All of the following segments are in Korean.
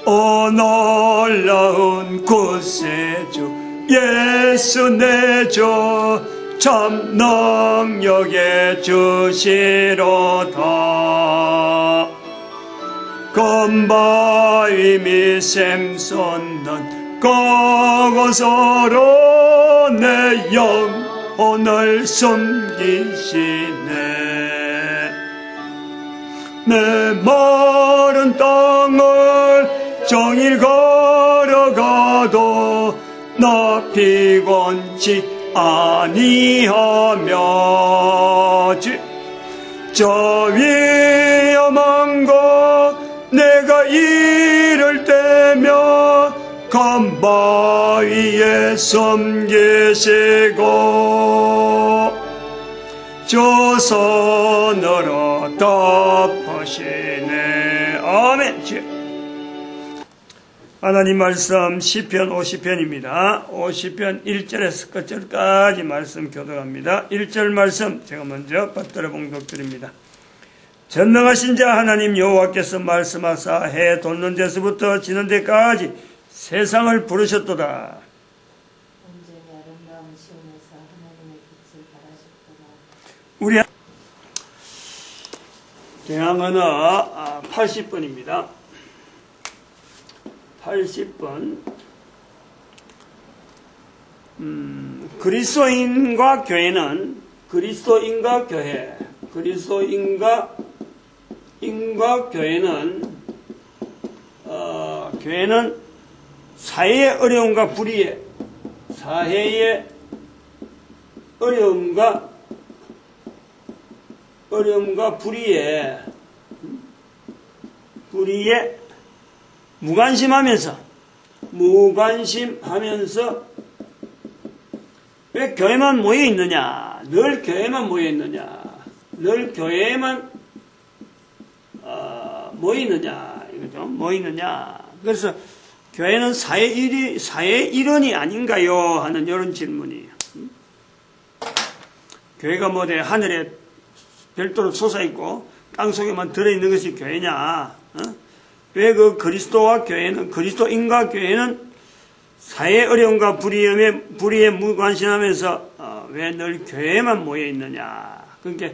오 놀라운 구세주 예수 내 주 참 능력의 주시로다. 금바위 및 샘솟는 그곳으로 내 영혼을 숨기시네. 내 마른 땅을 종일 걸어가도 나 피곤치 아니하며 저 위험한 곳 내가 이를 때며 금바위에 숨기시고 주 손으로 덮으시네. 아멘. 하나님 말씀 시편 50편입니다. 50편 1절에서 끝절까지 말씀 교독합니다. 1절 말씀 제가 먼저 받들어 봉독드립니다. 전능하신 자 하나님 여호와께서 말씀하사 해 돋는 데서부터 지는 데까지 세상을 부르셨도다. 온전히 아름다운 시온에서 하나님의 빛을 발하셨도다. 우리 대항언어 80번입니다. 80번. 그리스도인과 교회는 그리스도인과 교회는 교회는 사회의 어려움과 불의에 무관심하면서 왜 교회만 모여 있느냐? 늘 교회만 모여 있느냐? 이거죠. 모이느냐? 그래서 교회는 사회의 일원이 아닌가요? 하는 이런 질문이에요. 교회가 뭐래 하늘에 별도로 솟아있고 땅 속에만 들어있는 것이 교회냐? 왜 그 그리스도인과 교회는 사회의 어려움과 불의에 무관심하면서 왜 늘 교회에만 모여 있느냐? 그러니까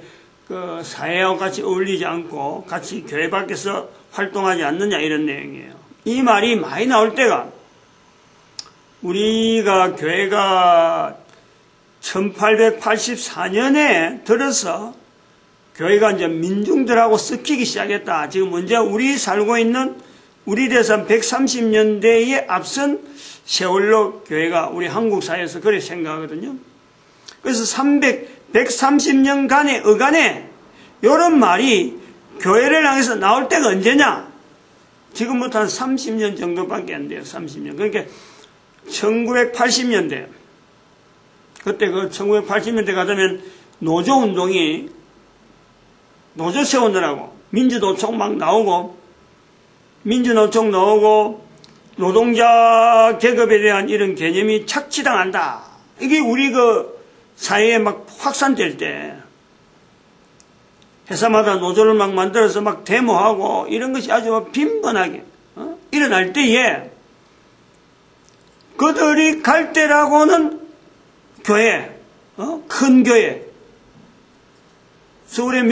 그 사회와 같이 어울리지 않고 같이 교회 밖에서 활동하지 않느냐 이런 내용이에요. 이 말이 많이 나올 때가 우리가 교회가 1884년에 들어서 교회가 이제 민중들하고 섞이기 시작했다. 지금 먼저 우리 살고 있는 우리 대선 130년대에 앞선 세월로 교회가 우리 한국 사회에서 그렇게 생각하거든요. 그래서 130년간의 어간에 이런 말이 교회를 향해서 나올 때가 언제냐? 지금부터 한 30년 정도밖에 안 돼요. 30년. 그러니까 1980년대. 그때 그 1980년대 가자면 노조운동이 노조 세우느라고 민주노총 막 나오고 노동자 계급에 대한 이런 개념이 착취당한다. 이게 우리 그 사회에 막 확산될 때 회사마다 노조를 막 만들어서 막 데모하고 이런 것이 아주 빈번하게 일어날 때에 그들이 갈 때라고는 교회, 큰 교회, 서울의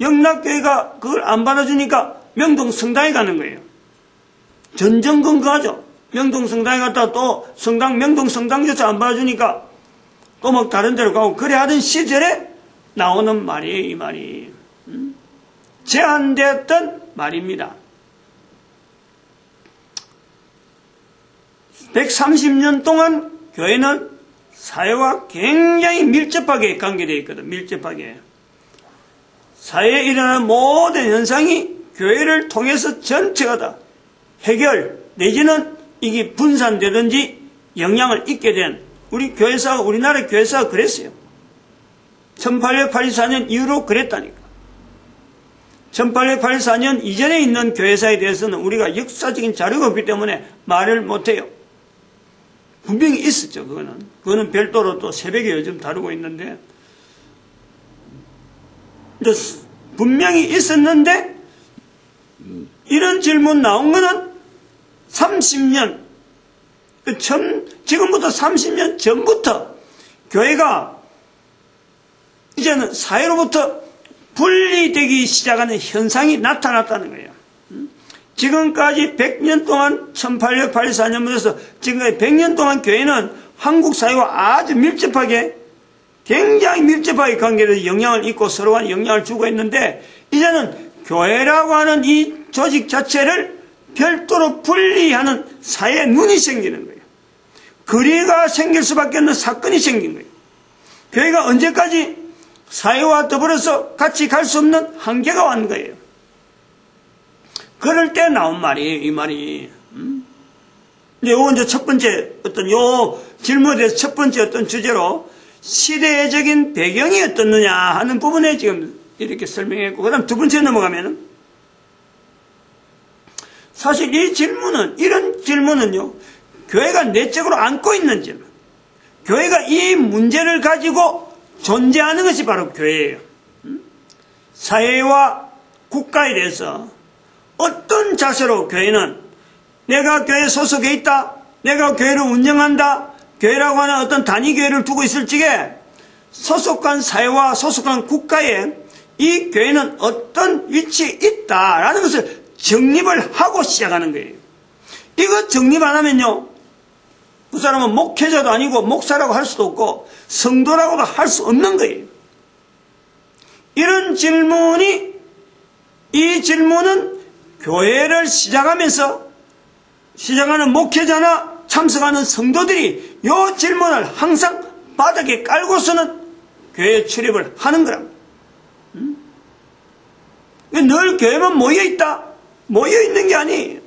영락교회가 그걸 안 받아주니까 명동 성당에 가는 거예요. 전전긍긍하죠. 명동 성당에 갔다가 또 명동 성당조차 안 받아주니까 또 막 다른 데로 가고 그래 하던 시절에 나오는 말이에요. 이 말이 제한됐던 말입니다. 130년 동안 교회는 사회와 굉장히 밀접하게 관계되어 있거든. 밀접하게. 사회에 일어나는 모든 현상이 교회를 통해서 전체가 다 해결 내지는 이게 분산되든지 영향을 잊게 된 우리나라 교회사가 그랬어요. 1884년 이후로 그랬다니까. 1884년 이전에 있는 교회사에 대해서는 우리가 역사적인 자료가 없기 때문에 말을 못해요. 분명히 있었죠. 그거는 별도로 또 새벽에 요즘 다루고 있는데 분명히 있었는데 이런 질문 나온 거는 30년, 지금부터 30년 전부터 교회가 이제는 사회로부터 분리되기 시작하는 현상이 나타났다는 거예요. 지금까지 100년 동안 1884년부터 지금까지 100년 동안 교회는 한국 사회와 아주 밀접하게, 굉장히 밀접하게 관계돼서 영향을 있고 서로 간에 영향을 주고 있는데, 이제는 교회라고 하는 이 조직 자체를 별도로 분리하는 사회의 눈이 생기는 거예요. 거리가 생길 수밖에 없는 사건이 생긴 거예요. 교회가 언제까지 사회와 더불어서 같이 갈 수 없는 한계가 왔는 거예요. 그럴 때 나온 말이에요, 이 말이. 이제 요거 이제 첫 번째 요 질문에 대해서 첫 번째 주제로 시대적인 배경이 어떻느냐 하는 부분에 지금 이렇게 설명했고, 그 다음 두 번째 넘어가면은, 사실 이런 질문은요, 교회가 내적으로 안고 있는 질문. 교회가 이 문제를 가지고 존재하는 것이 바로 교회예요. 사회와 국가에 대해서 어떤 자세로 교회는, 내가 교회 소속에 있다, 내가 교회를 운영한다, 교회라고 하는 어떤 단위교회를 두고 있을 적에 소속한 사회와 소속한 국가에 이 교회는 어떤 위치에 있다라는 것을 정립을 하고 시작하는 거예요. 이거 정립 안 하면요, 그 사람은 목회자도 아니고 목사라고 할 수도 없고 성도라고도 할 수 없는 거예요. 이런 질문은 교회를 시작하면서 시작하는 목회자나 참석하는 성도들이 이 질문을 항상 바닥에 깔고서는 교회에 출입을 하는 거랍니다. 늘 교회만 모여있다, 모여있는 게 아니에요.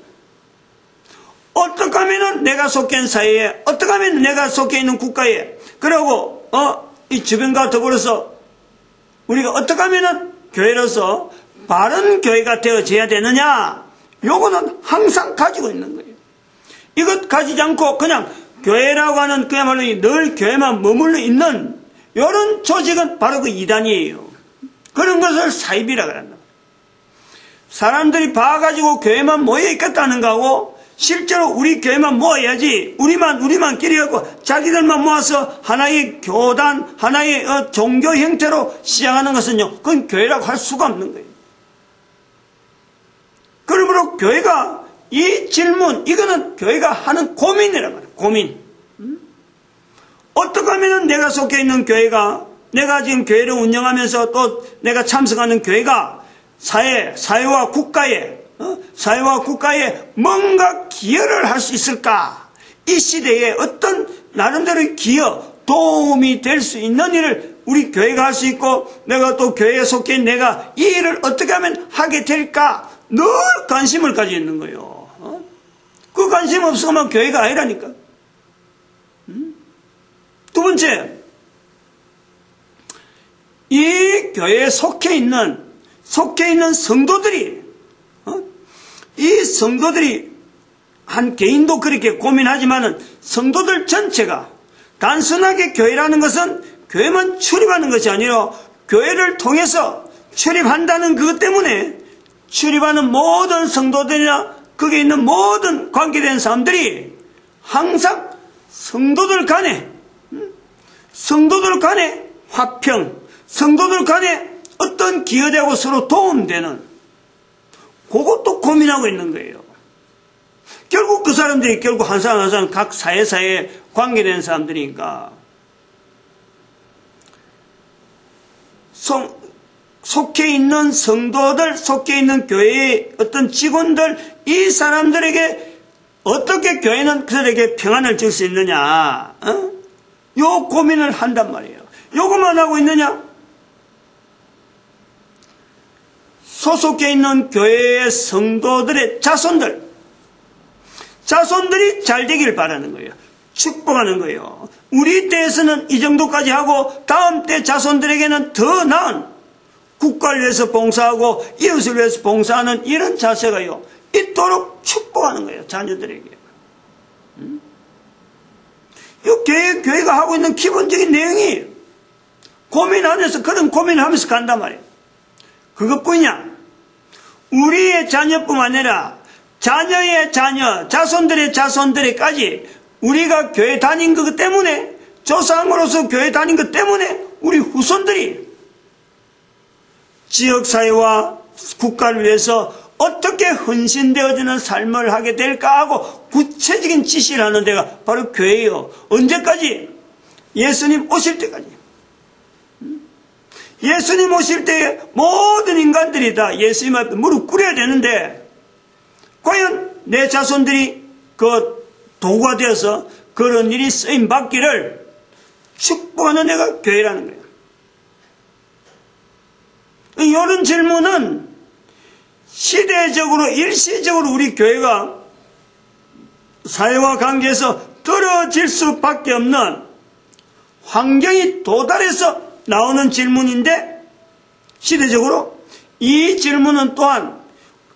어떻게 하면 내가 속해 있는 사회에, 어떻게 하면 내가 속해 있는 국가에, 그리고 이 주변과 더불어서 우리가 어떻게 하면 교회로서 바른 교회가 되어져야 되느냐, 요거는 항상 가지고 있는 거예요. 이것 가지지 않고 그냥 교회라고 하는 그야말로 늘 교회만 머물러 있는 이런 조직은 바로 그 이단이에요. 그런 것을 사입이라고 한다. 사람들이 봐가지고 교회만 모여있겠다는 거하고, 실제로 우리 교회만 모아야지, 우리만끼리 갖고 자기들만 모아서 하나의 교단, 하나의 종교 형태로 시작하는 것은요, 그건 교회라고 할 수가 없는 거예요. 그러므로 교회가 이 질문, 이거는 교회가 하는 고민이란 말이에요. 고민. 어떻게 하면 내가 속해 있는 교회가, 내가 지금 교회를 운영하면서 또 내가 참석하는 교회가 사회와 국가에 뭔가 기여를 할 수 있을까? 이 시대에 어떤 나름대로의 기여, 도움이 될 수 있는 일을 우리 교회가 할 수 있고, 내가 또 교회에 속해 있는 내가 이 일을 어떻게 하면 하게 될까? 늘 관심을 가지고 있는 거예요. 그 관심 없으면 교회가 아니라니까. 두 번째, 이 교회에 속해 있는 성도들이, 이 성도들이, 한 개인도 그렇게 고민하지만은 성도들 전체가 단순하게 교회라는 것은 교회만 출입하는 것이 아니라 교회를 통해서 출입한다는 그것 때문에 출입하는 모든 성도들이나 거기에 있는 모든 관계된 사람들이 항상 성도들 간에 화평, 성도들 간에 어떤 기여되고 서로 도움되는, 그것도 고민하고 있는 거예요. 결국 그 사람들이 한 사람 한 사람 각 사회에 관계된 사람들이니까, 속해 있는 성도들, 속해 있는 교회의 어떤 직원들, 이 사람들에게 어떻게 교회는 그들에게 평안을 줄 수 있느냐, 요 고민을 한단 말이에요. 요것만 하고 있느냐? 소속해 있는 교회의 성도들의 자손들이 잘 되길 바라는 거예요. 축복하는 거예요. 우리 때에서는 이 정도까지 하고 다음 때 자손들에게는 더 나은 국가를 위해서 봉사하고 이웃을 위해서 봉사하는 이런 자세가요, 있도록 축복하는 거예요. 자녀들에게. 이 교회가 하고 있는 기본적인 내용이 고민 안에서 그런 고민을 하면서 간단 말이에요. 그것뿐이냐? 우리의 자녀뿐만 아니라 자녀의 자녀, 자손들의 자손들에까지 우리가 교회 다닌 것 때문에, 조상으로서 교회 다닌 것 때문에 우리 후손들이 지역사회와 국가를 위해서 어떻게 헌신되어지는 삶을 하게 될까 하고 구체적인 지시를 하는 데가 바로 교회예요. 언제까지? 예수님 오실 때까지. 예수님 오실 때 모든 인간들이 다 예수님 앞에 무릎 꿇어야 되는데, 과연 내 자손들이 그 도구가 되어서 그런 일이 쓰임 받기를 축복하는 데가 교회라는 거예요. 이런 질문은 시대적으로 일시적으로 우리 교회가 사회와 관계에서 떨어질 수밖에 없는 환경이 도달해서 나오는 질문인데, 시대적으로 이 질문은 또한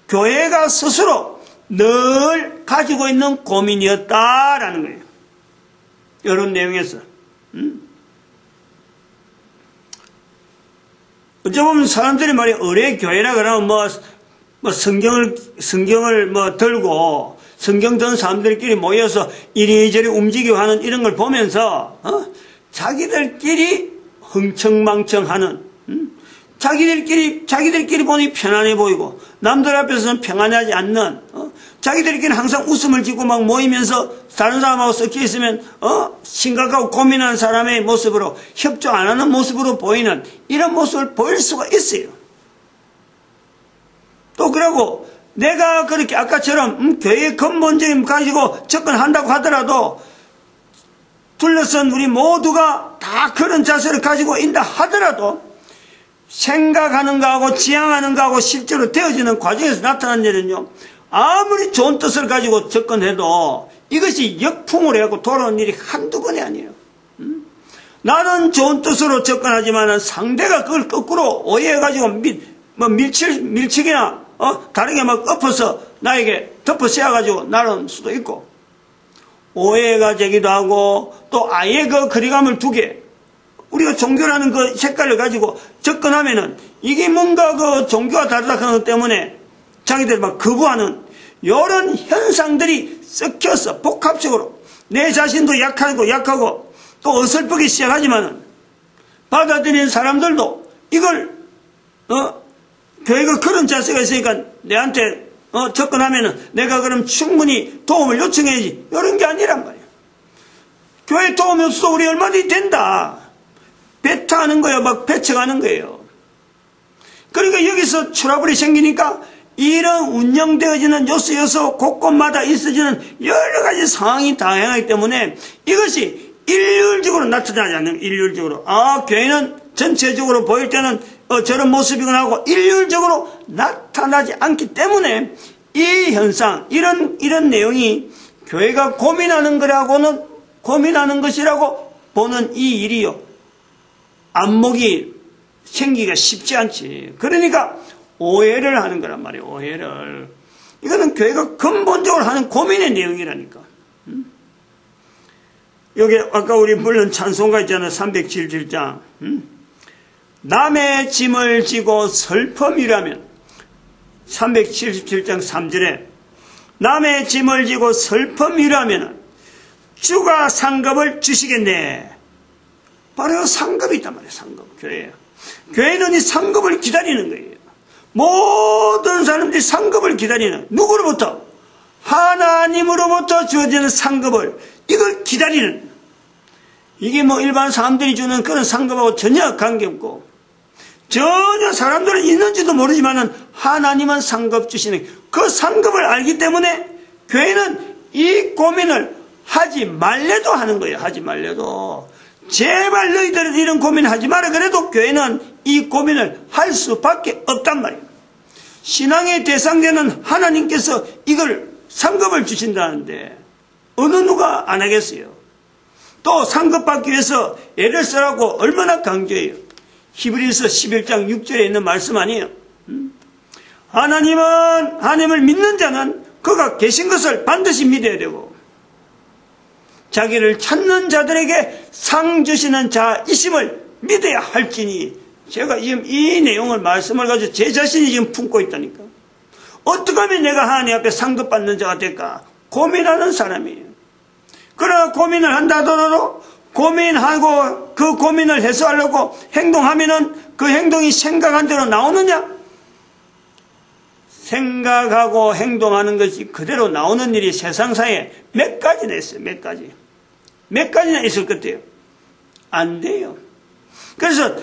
교회가 스스로 늘 가지고 있는 고민이었다라는 거예요. 이런 내용에서. 어쩌면 사람들이 말이 의뢰 교회라 그러면 성경을 들고 성경 든 사람들끼리 모여서 이리저리 움직이고 하는 이런 걸 보면서 자기들끼리 흥청망청하는, 자기들끼리 보니 편안해 보이고 남들 앞에서는 평안하지 않는, 자기들끼리 항상 웃음을 짓고 막 모이면서 다른 사람하고 섞여 있으면 심각하고 고민하는 사람의 모습으로, 협조 안 하는 모습으로 보이는 이런 모습을 보일 수가 있어요. 또 그러고 내가 그렇게 아까처럼 교회의 근본적인 가지고 접근한다고 하더라도 둘러싼 우리 모두가 다 그런 자세를 가지고 있다 하더라도 생각하는 거하고 지향하는 거하고 실제로 되어지는 과정에서 나타난 일은요, 아무리 좋은 뜻을 가지고 접근해도 이것이 역풍을 해갖고 돌아오는 일이 한두 번이 아니에요. 나는 좋은 뜻으로 접근하지만 상대가 그걸 거꾸로 오해해가지고 밀치기나 다르게 막 엎어서 나에게 덮어 씌워가지고 나를 수도 있고, 오해가 되기도 하고, 또 아예 그 거리감을 두게, 우리가 종교라는 그 색깔을 가지고 접근하면은 이게 뭔가 그 종교와 다르다 하는 것 때문에 자기들 막 거부하는 이런 현상들이 섞여서 복합적으로 내 자신도 약하고 또 어설프기 시작하지만은 받아들이는 사람들도 이걸 교회가 그런 자세가 있으니까 내한테 접근하면은 내가 그럼 충분히 도움을 요청해야지, 이런 게 아니란 말이에요. 교회 도움이 없어도 우리 얼마든지 된다. 배타하는 거예요. 막 배척하는 거예요. 그러니까 여기서 트러블이 생기니까 이런 운영되어지는 요소 곳곳마다 있어지는 여러 가지 상황이 다양하기 때문에 이것이 일률적으로 나타나지 않는, 일률적으로. 교회는 전체적으로 보일 때는 저런 모습이구나 하고 일률적으로 나타나지 않기 때문에 이 현상, 이런 내용이 교회가 고민하는 것이라고 보는 이 일이요, 안목이 생기기가 쉽지 않지. 그러니까 오해를 하는 거란 말이에요. 오해를. 이거는 교회가 근본적으로 하는 고민의 내용이라니까. 여기 아까 우리 물론 찬송가 있잖아요. 377장. 남의 짐을 지고 슬픔이라면, 377장 3절에 남의 짐을 지고 슬픔이라면 주가 상급을 주시겠네. 바로 상급이 있단 말이에요. 상급. 교회는 이 상급을 기다리는 거예요. 모든 사람들이 상급을 기다리는, 누구로부터? 하나님으로부터 주어지는 상급을, 이걸 기다리는, 이게 일반 사람들이 주는 그런 상급하고 전혀 관계없고, 전혀 사람들은 있는지도 모르지만은 하나님은 상급 주시는, 그 상급을 알기 때문에 교회는 이 고민을 하지 말래도 하는 거예요. 하지 말래도. 제발 너희들은 이런 고민을 하지 마라 그래도 교회는 이 고민을 할 수밖에 없단 말이에요. 신앙의 대상되는 하나님께서 이걸 상급을 주신다는데 어느 누가 안 하겠어요. 또 상급받기 위해서 애를 쓰라고 얼마나 강조해요. 히브리서 11장 6절에 있는 말씀 아니에요. 하나님을 믿는 자는 그가 계신 것을 반드시 믿어야 되고, 자기를 찾는 자들에게 상 주시는 자이심을 믿어야 할지니, 제가 지금 이 내용을 말씀을 가지고 제 자신이 지금 품고 있다니까. 어떻게 하면 내가 하나님 앞에 상급받는 자가 될까? 고민하는 사람이에요. 그러나 고민을 한다 하더라도 고민하고 그 고민을 해소하려고 행동하면은 그 행동이 생각한 대로 나오느냐? 생각하고 행동하는 것이 그대로 나오는 일이 세상사에 몇 가지나 있어요. 몇 가지. 몇 가지나 있을 것 같아요. 안 돼요. 그래서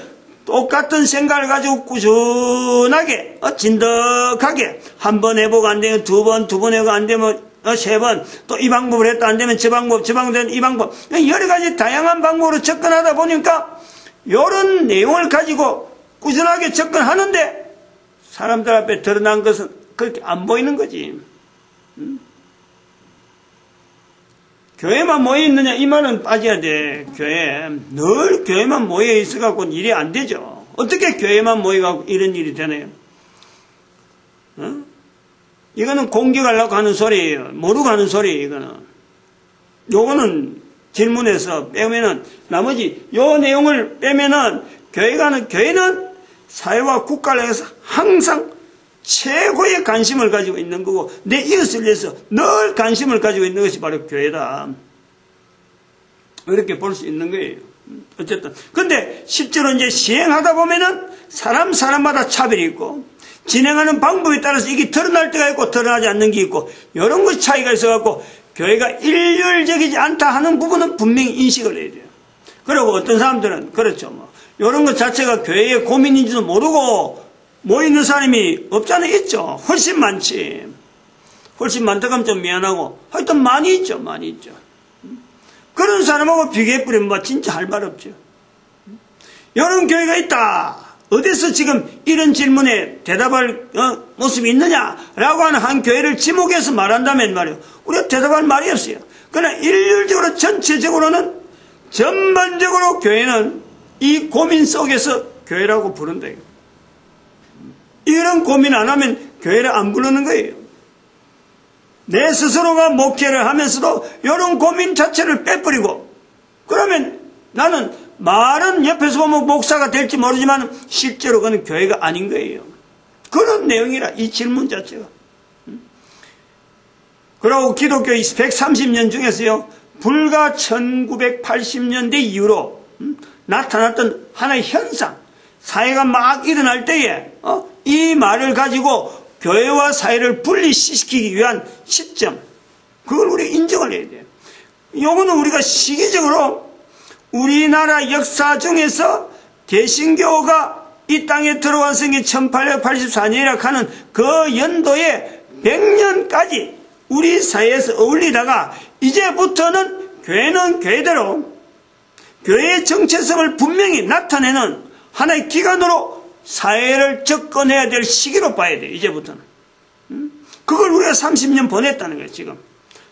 똑같은 생각을 가지고 꾸준하게 진득하게 한 번 해보고 안 되면 두 번 해보고 안 되면 세 번, 또 이 방법을 했다 안 되면 저 방법 되면 이 방법, 여러 가지 다양한 방법으로 접근하다 보니까 이런 내용을 가지고 꾸준하게 접근하는데 사람들 앞에 드러난 것은 그렇게 안 보이는 거지. 교회만 모여 있느냐 이 말은 빠져야 돼. 교회 늘 교회만 모여 있어갖고 일이 안 되죠. 어떻게 교회만 모여갖고 이런 일이 되나요? 이거는 공격하려고 하는 소리예요. 모르고 하는 소리예요. 이거는. 요거는 질문에서 빼면은 나머지 요 내용을 빼면은 교회는 사회와 국가를 위해서 항상 최고의 관심을 가지고 있는 거고 내 이웃을 위해서 늘 관심을 가지고 있는 것이 바로 교회다. 이렇게 볼 수 있는 거예요. 어쨌든 근데 실제로 이제 시행하다 보면은 사람마다 차별이 있고 진행하는 방법에 따라서 이게 드러날 때가 있고 드러나지 않는 게 있고 이런 것 차이가 있어갖고 교회가 일률적이지 않다 하는 부분은 분명히 인식을 해야 돼요. 그리고 어떤 사람들은 그렇죠. 뭐 이런 것 자체가 교회의 고민인지도 모르고 모이는 사람이 없잖아요. 있죠. 훨씬 많지. 훨씬 많다고 하면 좀 미안하고 하여튼 많이 있죠. 많이 있죠. 그런 사람하고 비교해버리면 뭐 진짜 할 말 없죠. 이런 교회가 있다. 어디서 지금 이런 질문에 대답할 모습이 있느냐라고 하는 한 교회를 지목해서 말한다면 말이에요. 우리가 대답할 말이 없어요. 그러나 일률적으로 전체적으로는 전반적으로 교회는 이 고민 속에서 교회라고 부른다. 이런 고민 안 하면 교회를 안 부르는 거예요. 내 스스로가 목회를 하면서도 이런 고민 자체를 빼버리고 그러면 나는 말은 옆에서 보면 목사가 될지 모르지만 실제로 그는 교회가 아닌 거예요. 그런 내용이라 이 질문 자체가. 그리고 기독교 130년 중에서요. 불과 1980년대 이후로 나타났던 하나의 현상, 사회가 막 일어날 때에 이 말을 가지고 교회와 사회를 분리시키기 위한 시점, 그걸 우리가 인정을 해야 돼요. 이거는 우리가 시기적으로 우리나라 역사 중에서 개신교가 이 땅에 들어왔은 게 1884년이라 하는 그 연도에 100년까지 우리 사회에서 어울리다가 이제부터는 교회는 교회대로 교회의 정체성을 분명히 나타내는 하나의 기관으로 사회를 접근해야 될 시기로 봐야 돼요. 이제부터는. 그걸 우리가 30년 보냈다는 거예요. 지금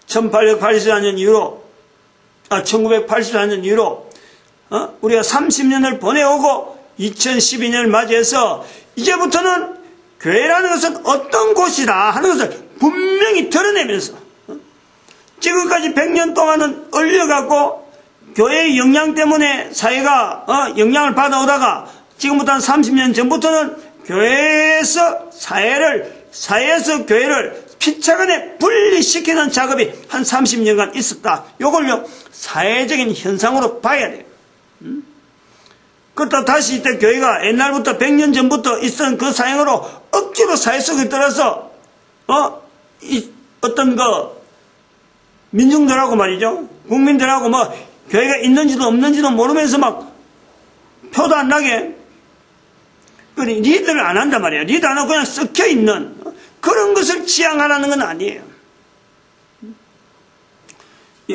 1884년 이후로 1984년 이후로 우리가 30년을 보내오고 2012년을 맞이해서 이제부터는 교회라는 것은 어떤 곳이다 하는 것을 분명히 드러내면서 지금까지 100년 동안은 얼려갖고 교회의 영향 때문에 사회가 영향을 받아오다가 지금부터 한 30년 전부터는 교회에서 사회에서 교회를 피차간에 분리시키는 작업이 한 30년간 있었다. 이걸요 사회적인 현상으로 봐야 돼요. 그렇다 다시 이때 교회가 옛날부터 100년 전부터 있었던 그 사행으로 억지로 사회 속에 들어서 어떤 민중들하고 말이죠. 국민들하고 뭐 교회가 있는지도 없는지도 모르면서 막 표도 안 나게 리더를 안 한단 말이야. 리더 안 하고 그냥 썩혀 있는 그런 것을 지향하라는 건 아니에요.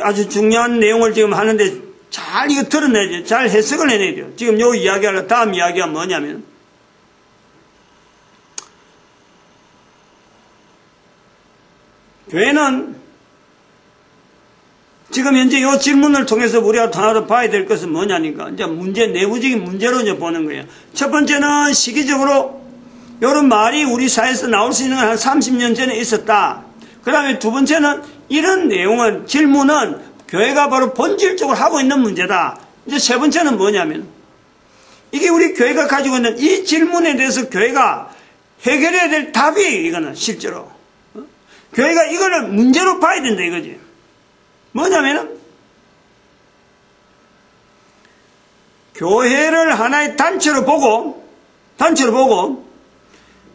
아주 중요한 내용을 지금 하는데 잘 이거 드러내야 돼요. 잘 해석을 해내야 돼요. 지금 요 이야기하려 다음 이야기가 뭐냐면 교회는 지금 현재 이 질문을 통해서 우리가 하나 봐야 될 것은 뭐냐니까 이제 내부적인 문제로 이제 보는 거예요. 첫 번째는 시기적으로 이런 말이 우리 사회에서 나올 수 있는 건 한 30년 전에 있었다. 그 다음에 두 번째는 이런 내용은 질문은 교회가 바로 본질적으로 하고 있는 문제다. 이제 세 번째는 뭐냐면 이게 우리 교회가 가지고 있는 이 질문에 대해서 교회가 해결해야 될 답이에요, 이거는, 실제로. 교회가 이거를 문제로 봐야 된다, 이거지. 뭐냐면은, 교회를 하나의 단체로 보고,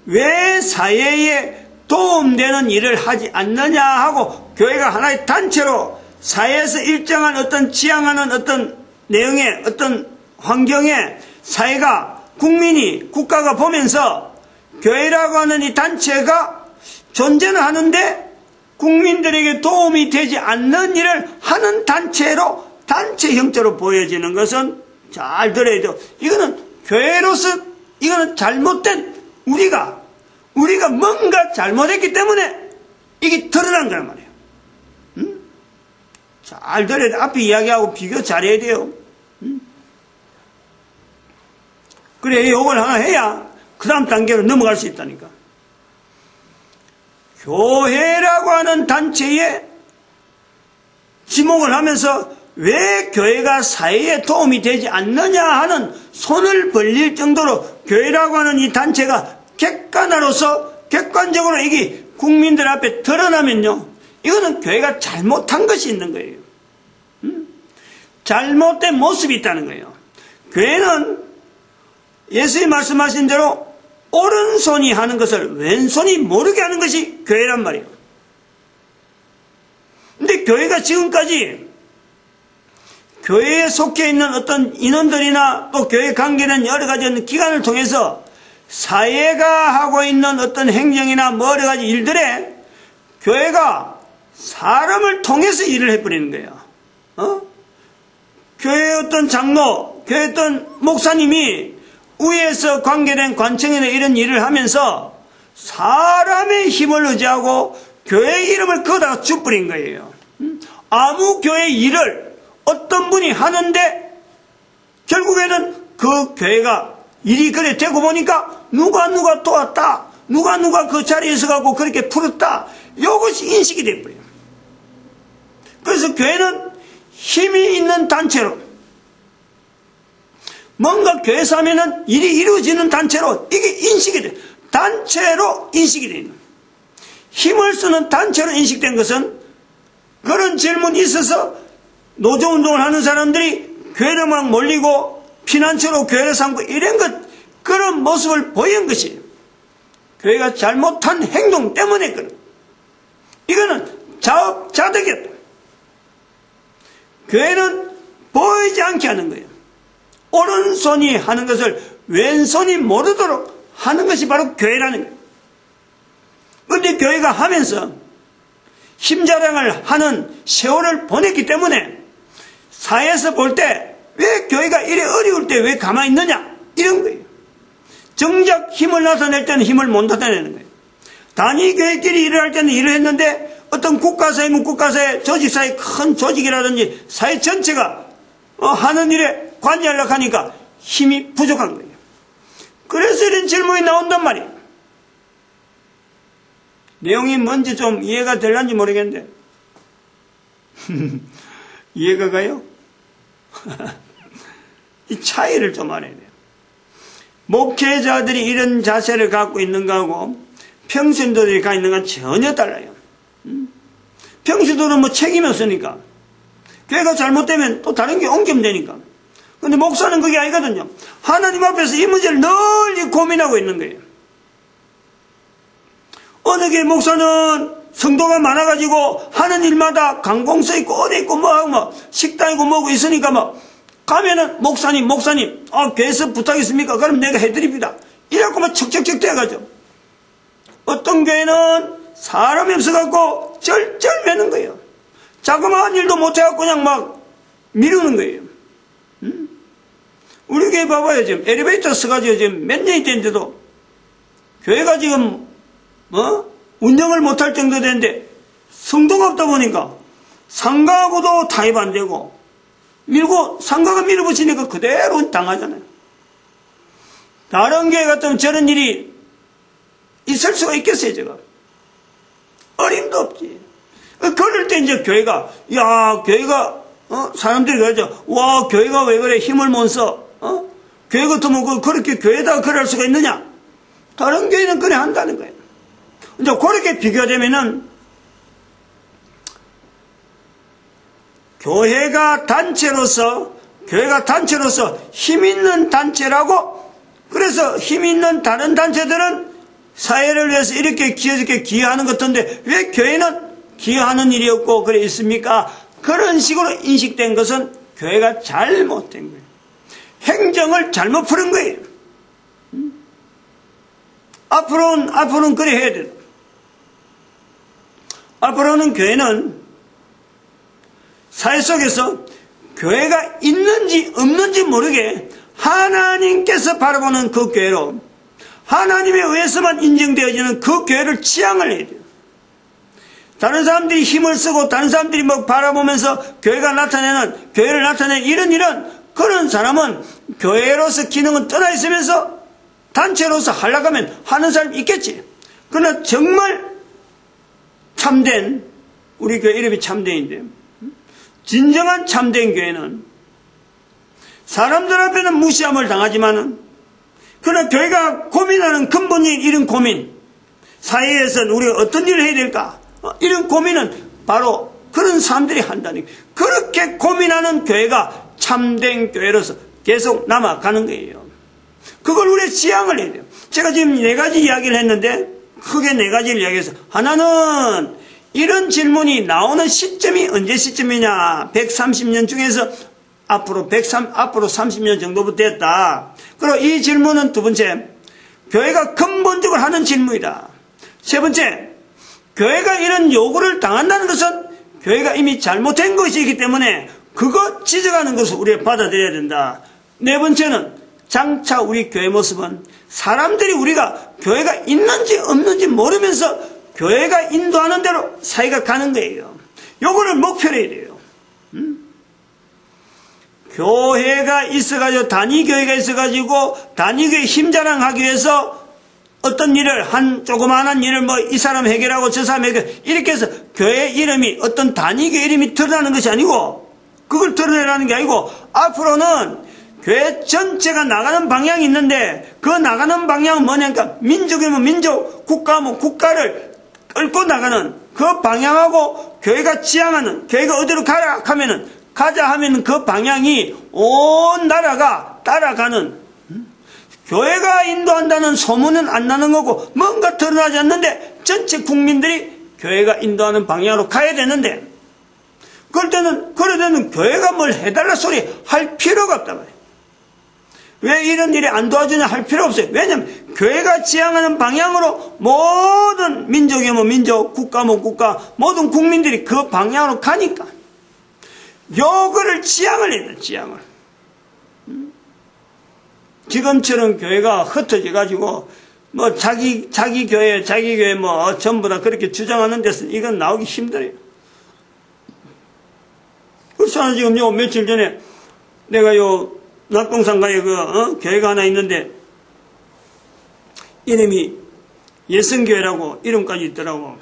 왜 사회에 도움되는 일을 하지 않느냐 하고, 교회가 하나의 단체로 사회에서 일정한 어떤 지향하는 어떤 내용의 어떤 환경에 사회가, 국민이, 국가가 보면서 교회라고 하는 이 단체가 존재는 하는데 국민들에게 도움이 되지 않는 일을 하는 단체로, 단체 형태로 보여지는 것은 잘 들어야 돼요. 이거는 교회로서 이거는 잘못된 우리가 뭔가 잘못했기 때문에 이게 드러난 거란 말이에요. 잘 들어야 돼. 앞에 이야기하고 비교 잘해야 돼요. 그래, 이걸 하나 해야 그 다음 단계로 넘어갈 수 있다니까. 교회라고 하는 단체에 지목을 하면서 왜 교회가 사회에 도움이 되지 않느냐 하는 손을 벌릴 정도로 교회라고 하는 이 단체가 객관화로서 객관적으로 이게 국민들 앞에 드러나면요, 이거는 교회가 잘못한 것이 있는 거예요. 잘못된 모습이 있다는 거예요. 교회는 예수님 말씀하신 대로 오른손이 하는 것을 왼손이 모르게 하는 것이 교회란 말이에요. 근데 교회가 지금까지 교회에 속해 있는 어떤 인원들이나 또 교회 관계는 여러 가지 기관을 통해서 사회가 하고 있는 어떤 행정이나 뭐 여러 가지 일들에 교회가 사람을 통해서 일을 해버리는 거예요. 교회의 어떤 장로, 교회의 어떤 목사님이 위에서 관계된 관청이나 이런 일을 하면서 사람의 힘을 의지하고 교회의 이름을 거기다가 주버린 거예요. 아무 교회 일을 어떤 분이 하는데 결국에는 그 교회가 일이 그래 되고 보니까 누가 도왔다, 누가 그 자리에서 가고 그렇게 풀었다, 이것이 인식이 돼버려요. 그래서 교회는 힘이 있는 단체로, 뭔가 교회에서 하면은 일이 이루어지는 단체로 이게 인식이 돼. 단체로 인식이 되는. 힘을 쓰는 단체로 인식된 것은 그런 질문이 있어서 노조운동을 하는 사람들이 교회로 막 몰리고 피난처로 교회를 삼고 이런 것, 그런 모습을 보인 것이에요. 교회가 잘못한 행동 때문에 그런. 이거는 자업자득이었다. 교회는 보이지 않게 하는 거예요. 오른손이 하는 것을 왼손이 모르도록 하는 것이 바로 교회라는 거예요. 그런데 교회가 하면서 힘자랑을 하는 세월을 보냈기 때문에 사회에서 볼 때 왜 교회가 이래 어려울 때 왜 가만히 있느냐, 이런 거예요. 정작 힘을 나타낼 때는 힘을 못 나타내는 거예요. 단위교회끼리 일을 할 때는 일을 했는데 어떤 국가사회면 국가사회, 조직사회 큰 조직이라든지 사회 전체가 하는 일에 관여하려고 하니까 힘이 부족한 거예요. 그래서 이런 질문이 나온단 말이에요. 내용이 뭔지 좀 이해가 될런지 모르겠는데 이해가 가요? 이 차이를 좀 알아야 돼요. 목회자들이 이런 자세를 갖고 있는 거하고 평신도들이 갖고 있는 건 전혀 달라요. 평신도는 뭐 책임이 없으니까, 교회가 잘못되면 또 다른 게 옮기면 되니까. 근데 목사는 그게 아니거든요. 하나님 앞에서 이 문제를 널리 고민하고 있는 거예요. 어느 교회 목사는 성도가 많아가지고 하는 일마다 관공서 있고 어디 있고 뭐 식당 있고 뭐고 있으니까 뭐 가면은 목사님 교회에서 부탁했습니까? 그럼 내가 해드립니다. 이래갖고 막 척척척 돼가지고 어떤 교회는 사람이 없어갖고 쩔쩔매는 거예요. 자그마한 일도 못해갖고 그냥 막 미루는 거예요. 우리 교회 봐봐요. 지금 엘리베이터 써가지고 지금 몇 년이 됐는데도 교회가 지금 운영을 못할 정도 되는데 성도가 없다 보니까 상가하고도 타입 안 되고 밀고 상가가 밀어붙이니까 그대로 당하잖아요. 다른 교회 같으면 저런 일이 있을 수가 있겠어요, 제가. 어림도 없지. 그럴 때 이제 교회가, 사람들이 그러죠. 와, 교회가 왜 그래? 힘을 못 써? 교회 같으면 그렇게 교회에다가 그럴 수가 있느냐? 다른 교회는 그래 한다는 거예요. 이제 그렇게 비교되면은 교회가 단체로서 힘 있는 단체라고, 그래서 힘 있는 다른 단체들은 사회를 위해서 이렇게 기여하는 것 같은데 왜 교회는 기여하는 일이 없고 그래 있습니까? 그런 식으로 인식된 것은 교회가 잘못된 거예요. 행정을 잘못 푸는 거예요. 앞으로는 그래 해야 돼요. 앞으로는 교회는 사회 속에서 교회가 있는지 없는지 모르게 하나님께서 바라보는 그 교회로, 하나님에 의해서만 인정되어지는 그 교회를 지향을 해야 돼요. 다른 사람들이 힘을 쓰고 다른 사람들이 바라보면서 교회를 나타내는 이런 그런 사람은 교회로서 기능은 떠나 있으면서 단체로서 하려고 하면 하는 사람이 있겠지. 그러나 정말 참된, 우리 교회 이름이 참된인데, 진정한 참된 교회는 사람들 앞에는 무시함을 당하지만은, 그러나 교회가 고민하는 근본적인 이런 고민, 사회에서는 우리가 어떤 일을 해야 될까? 이런 고민은 바로 그런 사람들이 한다는 거예요. 그렇게 고민하는 교회가 참된 교회로서 계속 남아가는 거예요. 그걸 우리가 지향을 해야 돼요. 제가 지금 4가지 이야기를 했는데 크게 4가지를 이야기해서, 하나는 이런 질문이 나오는 시점이 언제 시점이냐, 130년 중에서 앞으로 30년 정도부터 했다. 그리고 이 질문은 두 번째, 교회가 근본적으로 하는 질문이다. 세 번째, 교회가 이런 요구를 당한다는 것은 교회가 이미 잘못된 것이기 때문에 그거 지적하는 것을 우리가 받아들여야 된다. 네 번째는 장차 우리 교회 모습은 사람들이 우리가 교회가 있는지 없는지 모르면서 교회가 인도하는 대로 사회가 가는 거예요. 요거를 목표로 해야 돼요. 교회가 있어가지고, 단위교회가 있어가지고 단위교회 힘자랑하기 위해서 어떤 일을, 조그마한 일을 이 사람 해결하고 저 사람 이렇게 해서 교회 이름이, 어떤 단위교회 이름이 드러나는 것이 아니고, 그걸 드러내라는 게 아니고, 앞으로는 교회 전체가 나가는 방향이 있는데, 그 나가는 방향은 뭐냐니까, 민족이면 민족, 국가면 국가를 끌고 나가는 그 방향하고, 교회가 지향하는, 교회가 어디로 가자 하면은 그 방향이 온 나라가 따라가는, 교회가 인도한다는 소문은 안 나는 거고 뭔가 드러나지 않는데 전체 국민들이 교회가 인도하는 방향으로 가야 되는데, 그럴 때는 교회가 뭘 해달라 소리 할 필요가 없단 말이에요. 왜 이런 일이 안 도와주냐 할 필요 없어요. 왜냐하면 교회가 지향하는 방향으로 모든 민족이면 민족, 국가면 국가, 모든 국민들이 그 방향으로 가니까 요거를 지향을 해야 돼요. 지향을. 지금처럼 교회가 흩어져가지고 자기 교회 전부 다 그렇게 주장하는 데서 이건 나오기 힘들어요. 그래서 지금 며칠 전에 내가 낙동산가에 교회가 하나 있는데 이름이 예성교회라고 이름까지 있더라고.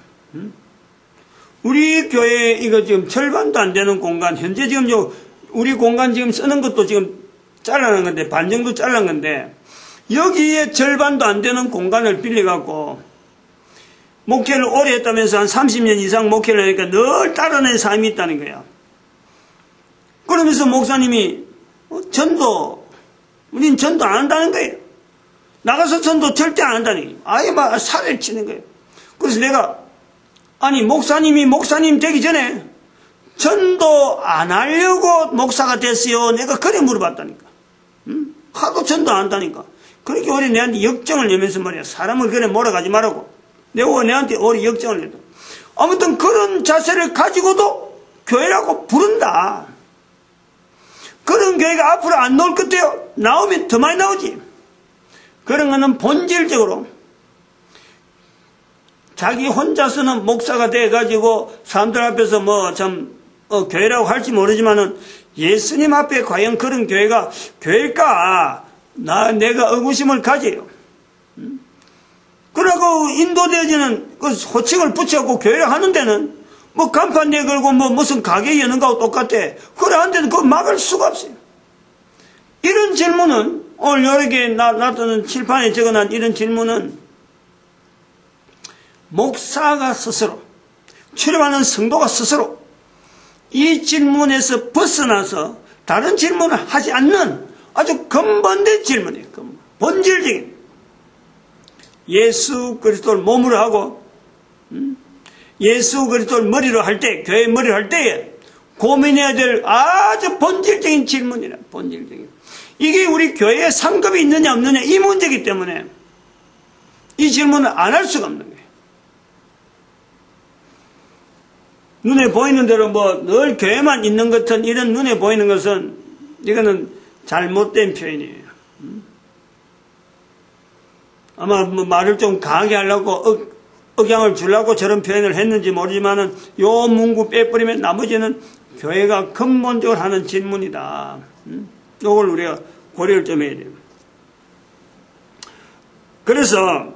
우리 교회 이거 지금 절반도 안 되는 공간, 현재 지금 우리 공간 지금 쓰는 것도 지금 잘라낸 건데, 반 정도 잘란 건데, 여기에 절반도 안 되는 공간을 빌려갖고 목회를 오래 했다면서 한 30년 이상 목회를 하니까 늘 따라낸 사람이 있다는 거야. 그러면서 목사님이 우린 전도 안 한다는 거예요. 나가서 전도 절대 안 한다는 거예요. 아예 막 살을 치는 거예요. 그래서 내가, 아니 목사님이 목사님 되기 전에 전도 안 하려고 목사가 됐어요? 내가 그래 물어봤다니까. 하도 전도 안 한다니까. 그렇게 오래 내한테 역정을 내면서 말이야. 사람을 그래 몰아가지 말라고. 내가 내한테 오래 역정을 내도. 아무튼 그런 자세를 가지고도 교회라고 부른다. 그런 교회가 앞으로 안 나올 것 같아요. 나오면 더 많이 나오지. 그런 거는 본질적으로 자기 혼자서는 목사가 돼가지고 사람들 앞에서 교회라고 할지 모르지만은 예수님 앞에 과연 그런 교회가 교회일까? 내가 의구심을 가져요. 그러고 인도되어지는 그 호칭을 붙여갖고 교회를 하는 데는 간판 내걸고 무슨 가게 여는 거하고 똑같아. 그래 한 데는 그거 막을 수가 없어요. 이런 질문은 오늘 여러 개 놔두는 칠판에 적어놓은 이런 질문은 목사가 스스로, 출입하는 성도가 스스로 이 질문에서 벗어나서 다른 질문을 하지 않는 아주 근본된 질문이에요. 본질적인. 예수 그리스도를 몸으로 하고 예수 그리스도를 머리로 할 때, 교회 머리로 할 때에 고민해야 될 아주 본질적인 질문이라. 본질적인. 이게 우리 교회에 상급이 있느냐 없느냐 이 문제이기 때문에 이 질문을 안 할 수가 없는 거예요. 눈에 보이는 대로 늘 교회만 있는 것 같은 이런 눈에 보이는 것은 이거는 잘못된 표현이에요. 아마 말을 좀 강하게 하려고 억양을 주려고 저런 표현을 했는지 모르지만은 요 문구 빼버리면 나머지는 교회가 근본적으로 하는 질문이다. 요걸 우리가 고려를 좀 해야 돼요. 그래서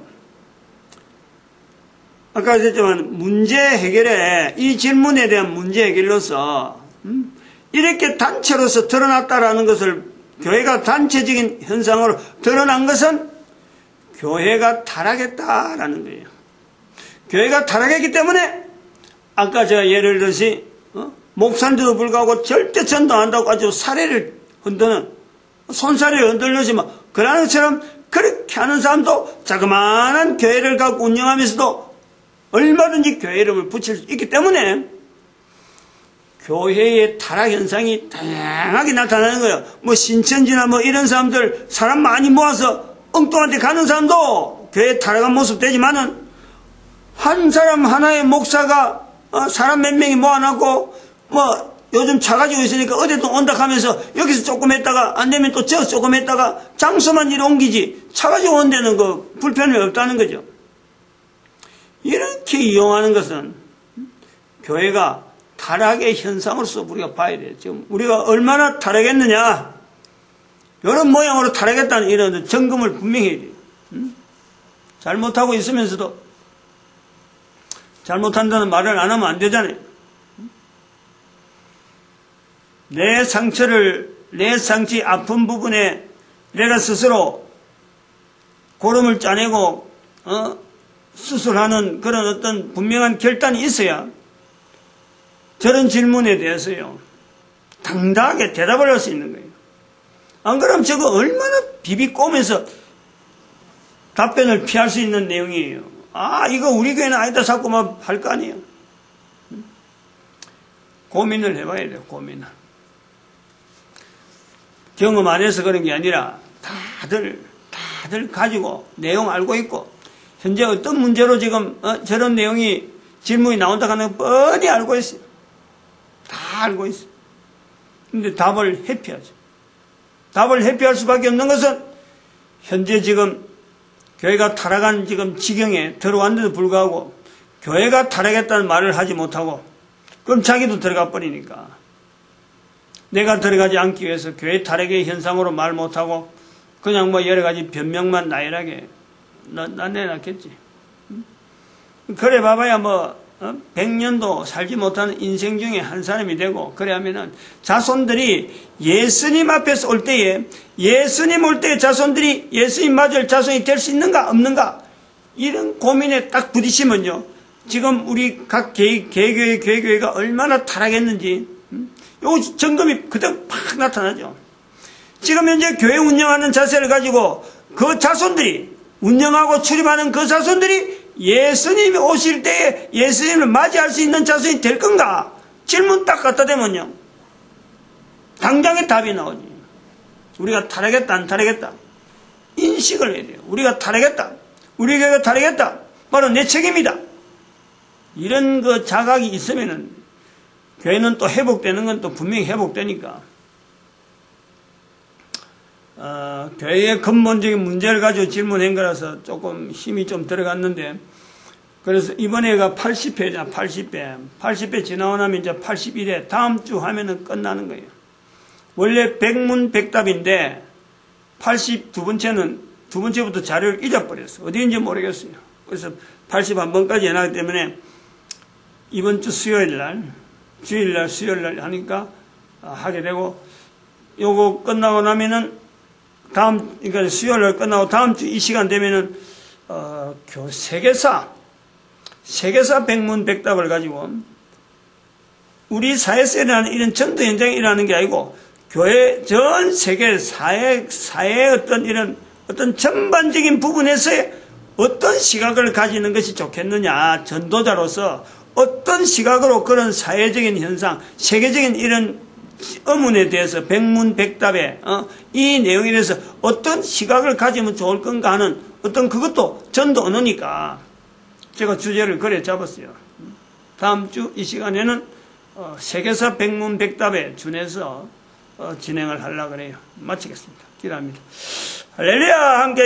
아까 했지만 문제 해결에 이 질문에 대한 문제 해결로서 이렇게 단체로서 드러났다라는 것을 교회가 단체적인 현상으로 드러난 것은 교회가 타락했다라는 거예요. 교회가 타락했기 때문에 아까 제가 예를 들듯이 목사인데도 불구하고 절대 전도 안 한다고 아주 사례를 흔드는 손사래를 흔들듯이 그러는 것처럼 그렇게 하는 사람도 자그마한 교회를 갖고 운영하면서도 얼마든지 교회 이름을 붙일 수 있기 때문에 교회의 타락 현상이 다양하게 나타나는 거예요. 신천지나 이런 사람들 사람 많이 모아서 엉뚱한 데 가는 사람도 교회에 타락한 모습 되지만은 한 사람 하나의 목사가 사람 몇 명이 모아놨고 요즘 차 가지고 있으니까 어디도 온다 하면서 여기서 조금 했다가 안 되면 또 저 조금 했다가 장소만 이리 옮기지 차 가지고 온 데는 불편이 없다는 거죠. 이렇게 이용하는 것은 교회가 타락의 현상으로서 우리가 봐야 돼요. 지금 우리가 얼마나 타락했느냐 이런 모양으로 타락했다는 이런 점검을 분명히 해야 돼요. 잘못하고 있으면서도 잘못한다는 말을 안 하면 안 되잖아요. 내 상처의 아픈 부분에 내가 스스로 고름을 짜내고 수술하는 그런 어떤 분명한 결단이 있어야 저런 질문에 대해서요 당당하게 대답을 할 수 있는 거예요. 안 그러면 저거 얼마나 비비꼬면서 답변을 피할 수 있는 내용이에요. 이거 우리 교회는 아니다 자꾸 할 거 아니에요. 고민을 해봐야 돼요. 고민을. 경험 안 해서 그런 게 아니라 다들 가지고 내용 알고 있고 현재 어떤 문제로 지금 저런 내용이 질문이 나온다 하는 거 뻔히 알고 있어요. 다 알고 있어요. 근데 답을 회피하죠. 답을 회피할 수밖에 없는 것은 현재 지금 교회가 타락한 지금 지경에 들어왔는데도 불구하고 교회가 타락했다는 말을 하지 못하고 그럼 자기도 들어가 버리니까 내가 들어가지 않기 위해서 교회 타락의 현상으로 말 못하고 그냥 여러 가지 변명만 나열하게 내놨겠지. 그래 봐봐야 100년도 살지 못하는 인생 중에 한 사람이 되고 그래 하면은 자손들이 예수님 앞에서 올 때에 예수님 올 때에 자손들이 예수님 맞을 자손이 될 수 있는가 없는가 이런 고민에 딱 부딪히면요 지금 우리 각 개교회가 얼마나 타락했는지 요 점검이 그대로 팍 나타나죠. 지금 현재 교회 운영하는 자세를 가지고 그 자손들이 운영하고 출입하는 그 자손들이 예수님이 오실 때에 예수님을 맞이할 수 있는 자손이 될 건가? 질문 딱 갖다 대면요 당장의 답이 나오지. 우리가 타락했다 안 타락했다 인식을 해야 돼요. 우리가 타락했다, 우리 교회가 타락했다, 바로 내 책임이다. 이런 그 자각이 있으면은 교회는 또 회복되는 건 또 분명히 회복되니까 교회의 근본적인 문제를 가지고 질문한 거라서 조금 힘이 좀 들어갔는데 그래서 이번에가 80회잖아. 80회 지나고 나면 이제 81회 다음 주 하면은 끝나는 거예요. 원래 100문 100답인데 두 번째부터 자료를 잊어버렸어. 어디인지 모르겠어요. 그래서 81번까지 해놨기 때문에 이번 주 수요일날 하니까 하게 되고 요거 끝나고 나면은 그러니까 수요일날 끝나고 다음 주 이 시간 되면은 세계사 세계사 백문백답을 가지고 우리 사회에서 일어나는 이런 전도 현장에 일어나는 게 아니고 교회 전 세계 사회의 어떤 전반적인 부분에서의 어떤 시각을 가지는 것이 좋겠느냐. 전도자로서 어떤 시각으로 그런 사회적인 현상, 세계적인 이런 어문에 대해서 백문백답에 이 내용에 대해서 어떤 시각을 가지면 좋을 건가 하는 어떤 그것도 전도 언어니까 제가 주제를 그래 잡았어요. 다음 주 이 시간에는 세계사 백문백답에 준해서 진행을 하려고 그래요. 마치겠습니다. 기도합니다. 할렐루야. 함께